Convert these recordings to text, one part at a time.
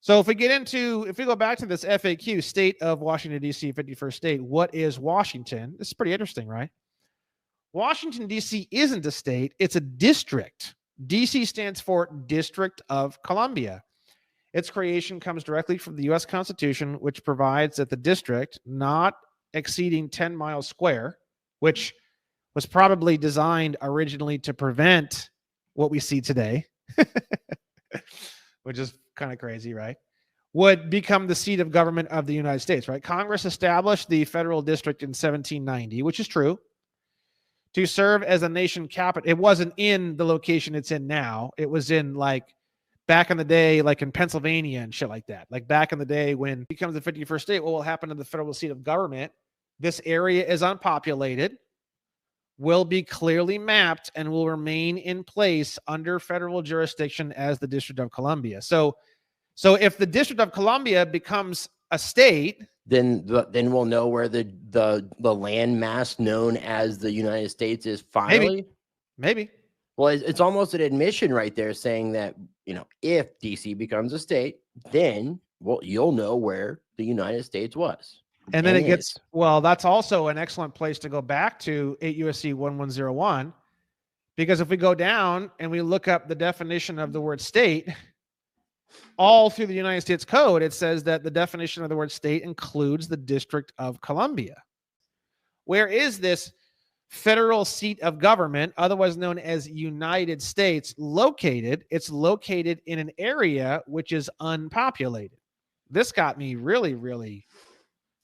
So if we go back to this FAQ, state of Washington, D.C., 51st state, what is Washington? This is pretty interesting, right? Washington, D.C. isn't a state, it's a district. D.C. stands for District of Columbia. Its creation comes directly from the U.S. Constitution, which provides that the district, not exceeding 10 miles square, which was probably designed originally to prevent what we see today, which is kind of crazy, right? Would become the seat of government of the United States, right? Congress established the federal district in 1790, which is true, to serve as a nation capital. It wasn't in the location it's in now. It was in like back in the day, like in Pennsylvania and shit like that. Like back in the day when it becomes the 51st state, what will happen to the federal seat of government? This area is unpopulated, will be clearly mapped, and will remain in place under federal jurisdiction as the District of Columbia. So if the District of Columbia becomes a state, then we'll know where the land mass known as the United States is finally. Maybe. Well, it's almost an admission right there, saying that, you know, if DC becomes a state, then you'll know where the United States was. And then it gets, well, that's also an excellent place to go back to 8 USC 1101, because if we go down and we look up the definition of the word state, all through the United States Code, it says that the definition of the word state includes the District of Columbia. Where is this federal seat of government, otherwise known as United States, located? It's located in an area which is unpopulated. This got me really, really.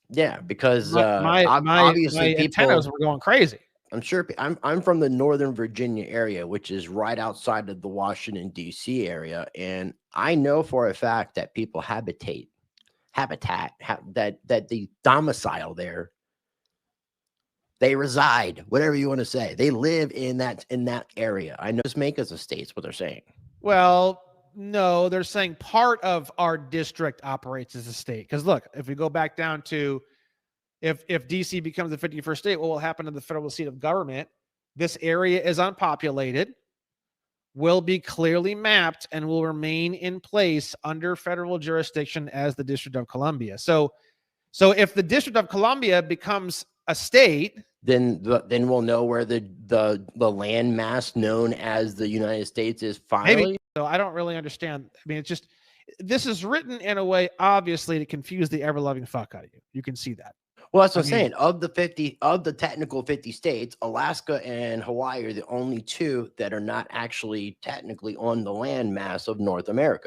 Yeah, because obviously my antennas were going crazy. I'm sure I'm from the Northern Virginia area, which is right outside of the Washington, D.C. area. And I know for a fact that people that the domicile there, they reside, whatever you want to say. They live in that area. I know just make us a state is what they're saying. Well, no, they're saying part of our district operates as a state. Because look, if we go back down to if DC becomes the 51st state, what will happen to the federal seat of government? This area is unpopulated, will be clearly mapped, and will remain in place under federal jurisdiction as the District of Columbia. So if the District of Columbia becomes a state, then we'll know where the land mass known as the United States is finally. Maybe. So I don't really understand. I mean, it's just, this is written in a way, obviously, to confuse the ever-loving fuck out of you. You can see that. Well, that's what I'm saying. Of the technical 50 states, Alaska and Hawaii are the only two that are not actually technically on the land mass of North America.